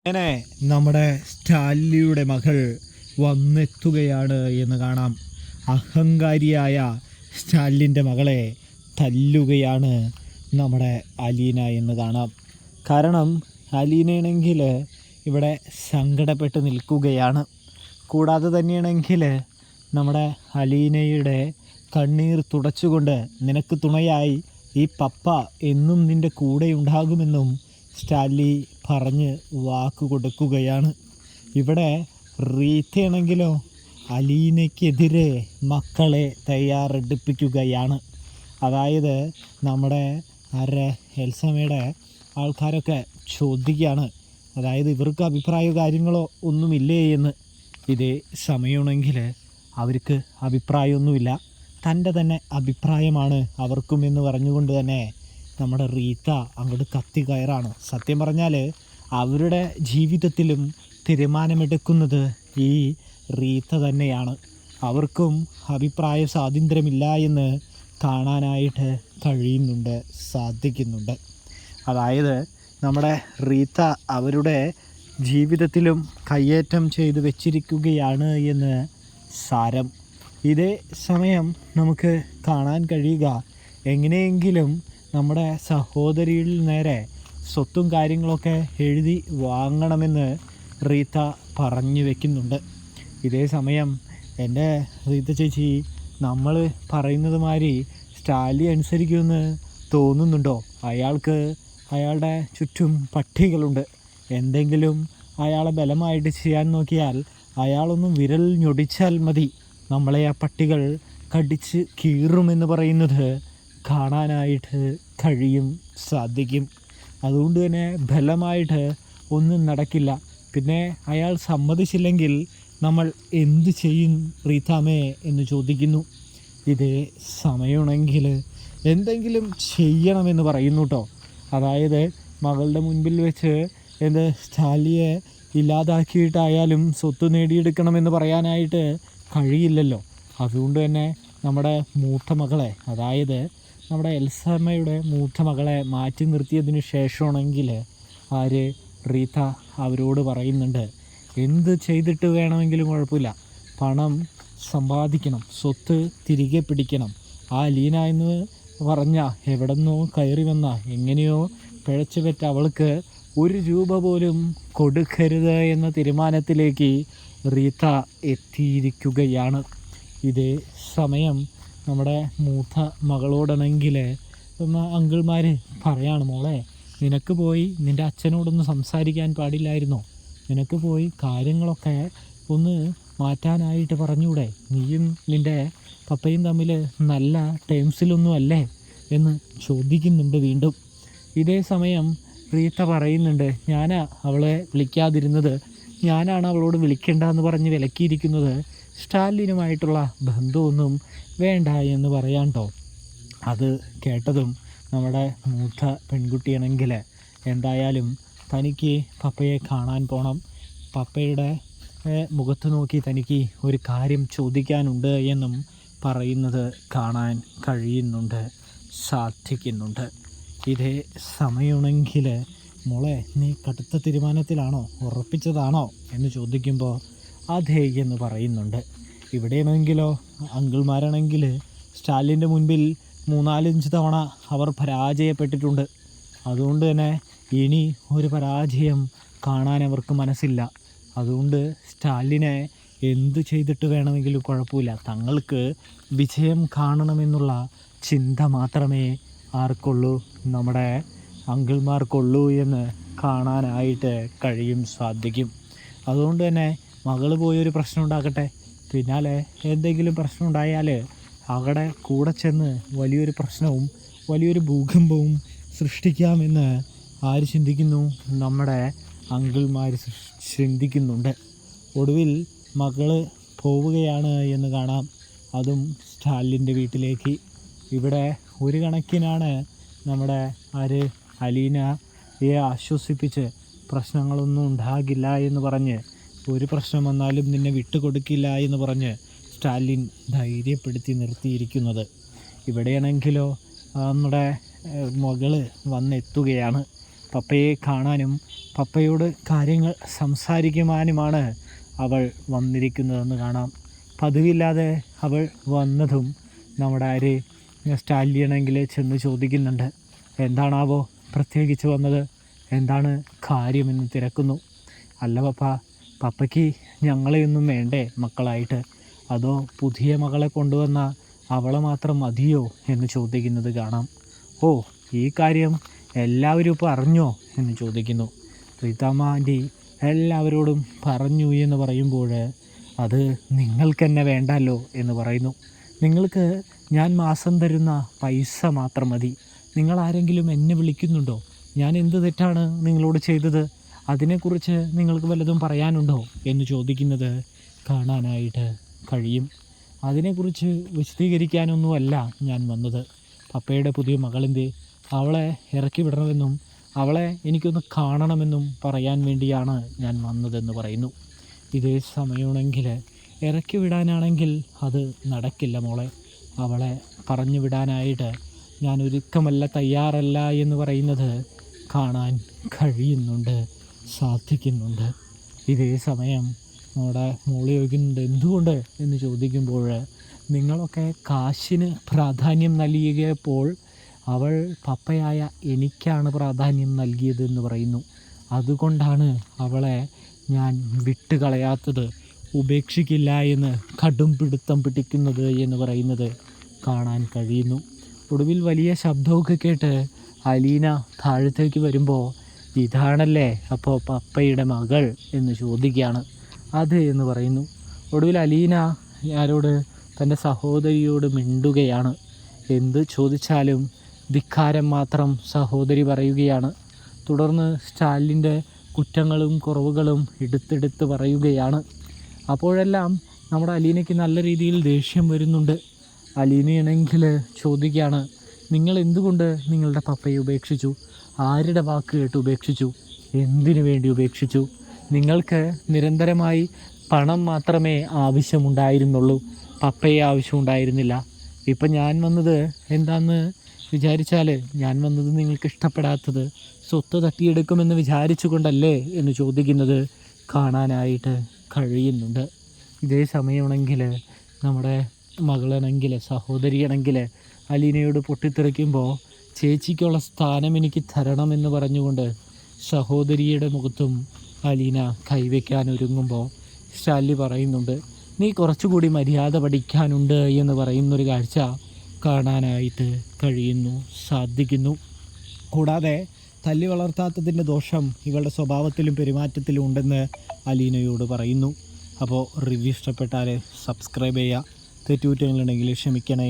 അങ്ങനെ നമ്മുടെ സ്റ്റാലിയുടെ മകൾ വന്നെത്തുകയാണ് എന്ന് കാണാം. അഹങ്കാരിയായ സ്റ്റാലിൻ്റെ മകളെ തല്ലുകയാണ് നമ്മുടെ അലീന എന്ന് കാണാം. കാരണം അലീനയാണെങ്കിൽ ഇവിടെ സങ്കടപ്പെട്ട് നിൽക്കുകയാണ്. കൂടാതെ തന്നെയാണെങ്കിൽ നമ്മുടെ അലീനയുടെ കണ്ണീർ തുടച്ചുകൊണ്ട് നിനക്ക് തുണയായി ഈ പപ്പ എന്നും നിൻ്റെ കൂടെ ഉണ്ടാകുമെന്നും സ്റ്റാലി പറഞ്ഞ് വാക്ക് കൊടുക്കുകയാണ്. ഇവിടെ റീത്തയാണെങ്കിലോ അലീനയ്ക്കെതിരെ മക്കളെ തയ്യാറെടുപ്പിക്കുകയാണ്. അതായത് നമ്മുടെ എൽസമ്മയുടെ ആൾക്കാരൊക്കെ ചോദിക്കുകയാണ്, അതായത് ഇവർക്ക് അഭിപ്രായ കാര്യങ്ങളോ ഒന്നുമില്ലേ എന്ന്. ഇതേ സമയമാണെങ്കിൽ അവർക്ക് അഭിപ്രായമൊന്നുമില്ല, തൻ്റെ തന്നെ അഭിപ്രായമാണ് അവർക്കും എന്ന് പറഞ്ഞുകൊണ്ട് തന്നെ നമ്മുടെ റീത്ത അങ്ങോട്ട് കത്തി കയറാണ്. സത്യം പറഞ്ഞാൽ അവരുടെ ജീവിതത്തിലും തീരുമാനമെടുക്കുന്നത് ഈ റീത്ത തന്നെയാണ്. അവർക്കും അഭിപ്രായ സ്വാതന്ത്ര്യമില്ല എന്ന് കാണാനായിട്ട് സാധിക്കുന്നുണ്ട്. അതായത് നമ്മുടെ റീത്ത അവരുടെ ജീവിതത്തിലും കയ്യേറ്റം ചെയ്തു വെച്ചിരിക്കുകയാണ് എന്ന് സാരം. ഇതേ സമയം നമുക്ക് കാണാൻ കഴിയുക, എങ്ങനെയെങ്കിലും നമ്മുടെ സഹോദരിയിൽ നേരെ സ്വത്തും കാര്യങ്ങളൊക്കെ എഴുതി വാങ്ങണമെന്ന് റീത്ത പറഞ്ഞു വയ്ക്കുന്നുണ്ട്. ഇതേ സമയം എൻ്റെ റീത്ത ചേച്ചി, നമ്മൾ പറയുന്നത് മാതിരി സ്റ്റാലി അനുസരിക്കുമെന്ന് തോന്നുന്നുണ്ടോ? അയാളുടെ ചുറ്റും പട്ടികളുണ്ട്. എന്തെങ്കിലും അയാളെ ബലമായിട്ട് ചെയ്യാൻ നോക്കിയാൽ അയാളൊന്നും വിരൽ ഞൊടിച്ചാൽ മതി, നമ്മളെ ആ പട്ടികൾ കടിച്ച് കീറുമെന്ന് പറയുന്നത് കാണാനായിട്ട് സാധിക്കും. അതുകൊണ്ട് തന്നെ ബലമായിട്ട് ഒന്നും നടക്കില്ല. പിന്നെ അയാൾ സമ്മതിച്ചില്ലെങ്കിൽ നമ്മൾ എന്തു ചെയ്യും റീത്താമേ എന്ന് ചോദിക്കുന്നു. ഇതേ സമയമാണെങ്കിൽ എന്തെങ്കിലും ചെയ്യണമെന്ന് പറയുന്നു കേട്ടോ. അതായത് മകളുടെ മുൻപിൽ വെച്ച് സ്റ്റാലിയെ ഇല്ലാതാക്കിയിട്ടായാലും സ്വത്ത് നേടിയെടുക്കണമെന്ന് പറയാനായിട്ട് കഴിയില്ലല്ലോ. അതുകൊണ്ട് തന്നെ നമ്മുടെ മൂത്ത മകളെ, അതായത് നമ്മുടെ എൽസമ്മയുടെ മൂത്ത മകളെ മാറ്റി നിർത്തിയതിന് ശേഷമാണെങ്കിൽ റീത്ത അവരോട് പറയുന്നുണ്ട്, എന്ത് ചെയ്തിട്ട് വേണമെങ്കിലും കുഴപ്പമില്ല, പണം സമ്പാദിക്കണം, സ്വത്ത് തിരികെ പിടിക്കണം. ആ അലീന എന്ന് പറഞ്ഞ എവിടെ നിന്നോ കയറി വന്ന എങ്ങനെയോ പിഴച്ചു പറ്റ അവൾക്ക് 1 രൂപ പോലും കൊടുക്കരുത് എന്ന തീരുമാനത്തിലേക്ക് റീത്ത എത്തിയിരിക്കുകയാണ്. ഇതേ സമയം നമ്മുടെ മൂത്ത മകളോടാണെങ്കിൽ അങ്കിൾമാർ പറയാണ്, മോളെ നിനക്ക് പോയി നിൻ്റെ അച്ഛനോടൊന്ന് സംസാരിക്കാൻ പാടില്ലായിരുന്നോ? നിനക്ക് പോയി കാര്യങ്ങളൊക്കെ ഒന്ന് മാറ്റാനായിട്ട് പറഞ്ഞൂടെ? നീയും നിൻ്റെ പപ്പയും തമ്മിൽ നല്ല ടേംസിലൊന്നും അല്ലേ എന്ന് ചോദിക്കുന്നുണ്ട് വീണ്ടും. ഇതേ സമയം റീത്ത പറയുന്നുണ്ട്, ഞാനാ അവളെ വിളിക്കാതിരുന്നത്, ഞാനാണ് അവളോട് വിളിക്കേണ്ടെന്ന് പറഞ്ഞ് വിലക്കിയിരിക്കുന്നത്, സ്റ്റാലിനുമായിട്ടുള്ള ബന്ധമൊന്നും വേണ്ട എന്ന് പറയാൻ കേട്ടോ. അത് കേട്ടതും നമ്മുടെ മൂത്ത പെൺകുട്ടിയാണെങ്കിൽ എന്തായാലും തനിക്ക് പപ്പയെ കാണാൻ പോകണം, പപ്പയുടെ മുഖത്ത് നോക്കി തനിക്ക് ഒരു കാര്യം ചോദിക്കാനുണ്ട് എന്നും പറയുന്നത് കാണാൻ സാധിക്കുന്നുണ്ട്. ഇതേ സമയമാണെങ്കിൽ മോളെ നീ കടുത്ത തീരുമാനത്തിലാണോ, ഉറപ്പിച്ചതാണോ എന്ന് ചോദിക്കുമ്പോൾ അതേ എന്ന് പറയുന്നുണ്ട്. ഇവിടെയാണെങ്കിലോ അങ്കിൾമാരാണെങ്കിൽ സ്റ്റാലിൻ്റെ മുൻപിൽ 3-4 തവണ അവർ പരാജയപ്പെട്ടിട്ടുണ്ട്. അതുകൊണ്ട് തന്നെ ഇനി ഒരു പരാജയം കാണാൻ അവർക്ക് മനസ്സില്ല. അതുകൊണ്ട് സ്റ്റാലിനെ എന്തു ചെയ്തിട്ട് വേണമെങ്കിലും കുഴപ്പമില്ല, തങ്ങൾക്ക് വിജയം കാണണമെന്നുള്ള ചിന്ത മാത്രമേ ആർക്കുള്ളൂ, നമ്മുടെ അങ്കിൾമാർക്കുള്ളൂ എന്ന് കാണാനായിട്ട് സാധിക്കും. അതുകൊണ്ട് തന്നെ മകൾ പോയൊരു പ്രശ്നം ഉണ്ടാക്കട്ടെ, പിന്നാലെ എന്തെങ്കിലും പ്രശ്നം ഉണ്ടായാൽ അവിടെ കൂടെ ചെന്ന് വലിയൊരു പ്രശ്നവും വലിയൊരു ഭൂകമ്പവും സൃഷ്ടിക്കാമെന്ന് ആര് ചിന്തിക്കുന്നു? നമ്മുടെ അങ്കിൾമാർ ചിന്തിക്കുന്നുണ്ട്. ഒടുവിൽ മകൾ പോവുകയാണ് എന്ന് കാണാം, അതും സ്റ്റാലിൻ്റെ വീട്ടിലേക്ക്. ഇവിടെ ഒരു കണക്കിനാണ് നമ്മുടെ അലീനയെ ആശ്വസിപ്പിച്ച് പ്രശ്നങ്ങളൊന്നും ഉണ്ടാകില്ല എന്ന് പറഞ്ഞ്, ഒരു പ്രശ്നം വന്നാലും നിന്നെ വിട്ടുകൊടുക്കില്ല എന്ന് പറഞ്ഞ് സ്റ്റാലിൻ ധൈര്യപ്പെടുത്തി നിർത്തിയിരിക്കുന്നത്. ഇവിടെയാണെങ്കിലോ നമ്മുടെ മകൾ വന്നെത്തുകയാണ്. പപ്പയെ കാണാനും പപ്പയോട് കാര്യങ്ങൾ സംസാരിക്കുവാനുമാണ് അവൾ വന്നിരിക്കുന്നതെന്ന് കാണാം. പതിവില്ലാതെ അവൾ വന്നതും നമ്മുടെ സ്റ്റാലിനാണെങ്കിൽ ചെന്ന് ചോദിക്കുന്നുണ്ട്, എന്താണാവോ പ്രത്യേകിച്ച് വന്നത്, എന്താണ് കാര്യമെന്ന് തിരക്കുന്നു. അല്ല പപ്പയ്ക്ക് ഞങ്ങളെയൊന്നും വേണ്ടേ മക്കളായിട്ട്, അതോ പുതിയ മകളെ കൊണ്ടുവന്ന അവളെ മാത്രം മതിയോ എന്ന് ചോദിക്കുന്നത് കാണാം. ഓ, ഈ കാര്യം എല്ലാവരും ഇപ്പോൾ അറിഞ്ഞോ എന്ന് ചോദിക്കുന്നു. റീതാമ്മ ആൻറ്റി എല്ലാവരോടും പറഞ്ഞു എന്ന് പറയുമ്പോൾ അത് നിങ്ങൾക്ക് തന്നെ വേണ്ടല്ലോ എന്ന് പറയുന്നു. നിങ്ങൾക്ക് ഞാൻ മാസം തരുന്ന പൈസ മാത്രം മതി. നിങ്ങൾ ആരെങ്കിലും എന്നെ വിളിക്കുന്നുണ്ടോ? ഞാൻ എന്ത് തെറ്റാണ് നിങ്ങളോട് ചെയ്തത്? അതിനെക്കുറിച്ച് നിങ്ങൾക്ക് വല്ലതും പറയാനുണ്ടോ എന്ന് ചോദിക്കുന്നത് കാണാനായിട്ട് കഴിയും. അതിനെക്കുറിച്ച് വിശദീകരിക്കാനൊന്നുമല്ല ഞാൻ വന്നത്. പപ്പയുടെ പുതിയ മകളെന്തേ, അവളെ ഇറക്കി വിടണമെന്നും അവളെ എനിക്കൊന്ന് കാണണമെന്നും പറയാൻ വേണ്ടിയാണ് ഞാൻ വന്നതെന്ന് പറയുന്നു. ഇതേ സമയമാണെങ്കിൽ ഇറക്കി വിടാനാണെങ്കിൽ അത് നടക്കില്ല മോളെ. അവളെ പറഞ്ഞു വിടാനായിട്ട് ഞാൻ ഒരുക്കമല്ല, തയ്യാറല്ല എന്ന് പറയുന്നത് കാണാൻ കഴിയുന്നുണ്ട്, സാധിക്കുന്നുണ്ട്. ഇതേ സമയം നമ്മുടെ മോളി ചോദിക്കുന്നുണ്ട്, എന്തുകൊണ്ട് എന്ന് ചോദിക്കുമ്പോൾ നിങ്ങളൊക്കെ കാശിന് പ്രാധാന്യം നൽകിയപ്പോൾ അവൾ പപ്പയായ എനിക്കാണ് പ്രാധാന്യം നൽകിയതെന്ന് പറയുന്നു. അതുകൊണ്ടാണ് അവളെ ഞാൻ വിട്ടുകളയാത്തത്, ഉപേക്ഷിക്കില്ല എന്ന് കടും പിടുത്തം പിടിക്കുന്നത് എന്ന് പറയുന്നത് കാണാൻ കഴിയുന്നു. ഒടുവിൽ വലിയ ശബ്ദമൊക്കെ കേട്ട് അലീന താഴത്തേക്ക് വരുമ്പോൾ, ഇതാണല്ലേ അപ്പോൾ പപ്പയുടെ മകൾ എന്ന് ചോദിക്കുകയാണ്. അതെ എന്ന് പറയുന്നു. ഒടുവിൽ അലീന ആരോട്, തൻ്റെ സഹോദരിയോട് മിണ്ടുകയാണ്. എന്ത് ചോദിച്ചാലും ധിക്കാരം മാത്രം സഹോദരി പറയുകയാണ്. തുടർന്ന് സ്റ്റാലിൻ്റെ കുറ്റങ്ങളും കുറവുകളും എടുത്തെടുത്ത് പറയുകയാണ്. അപ്പോഴെല്ലാം നമ്മുടെ അലീനയ്ക്ക് നല്ല രീതിയിൽ ദേഷ്യം വരുന്നുണ്ട്. അലീനയാണെങ്കിൽ ചോദിക്കുകയാണ്, നിങ്ങൾ എന്തുകൊണ്ട് നിങ്ങളുടെ പപ്പയെ ഉപേക്ഷിച്ചു? ആരുടെ വാക്ക് കേട്ട് ഉപേക്ഷിച്ചു? എന്തിനു വേണ്ടി ഉപേക്ഷിച്ചു? നിങ്ങൾക്ക് നിരന്തരമായി പണം മാത്രമേ ആവശ്യമുണ്ടായിരുന്നുള്ളൂ, പപ്പയെ ആവശ്യമുണ്ടായിരുന്നില്ല. ഇപ്പം ഞാൻ വന്നത് എന്താണെന്ന് വിചാരിച്ചാൽ, ഞാൻ വന്നത് നിങ്ങൾക്ക് ഇഷ്ടപ്പെടാത്തത് സ്വത്ത് തട്ടിയെടുക്കുമെന്ന് വിചാരിച്ചു കൊണ്ടല്ലേ എന്ന് ചോദിക്കുന്നത് കാണാനായിട്ട് കഴിയുന്നുണ്ട്. ഇതേ സമയമാണെങ്കിൽ നമ്മുടെ മകളാണെങ്കിൽ, സഹോദരിയാണെങ്കിൽ അലീനയോട് പൊട്ടിത്തെറിക്കുമ്പോൾ, ചേച്ചിക്കുള്ള സ്ഥാനം എനിക്ക് തരണമെന്ന് പറഞ്ഞുകൊണ്ട് സഹോദരിയുടെ മുഖത്തും അലീന കൈവയ്ക്കാൻ ഒരുങ്ങുമ്പോൾ സ്റ്റാലി പറയുന്നുണ്ട്, നീ കുറച്ചുകൂടി മര്യാദ പഠിക്കാനുണ്ട് എന്ന് പറയുന്നൊരു കാഴ്ച കാണാനായിട്ട് കഴിയുന്നു, സാധിക്കുന്നു. കൂടാതെ തല്ലി വളർത്താത്തതിൻ്റെ ദോഷം ഇവളുടെ സ്വഭാവത്തിലും പെരുമാറ്റത്തിലും ഉണ്ടെന്ന് അലീനയോട് പറയുന്നു. അപ്പോൾ റിവ്യൂ ഇഷ്ടപ്പെട്ടാൽ സബ്സ്ക്രൈബ് ചെയ്യുക. തെറ്റുകുറ്റങ്ങളുണ്ടെങ്കിൽ ക്ഷമിക്കണേ.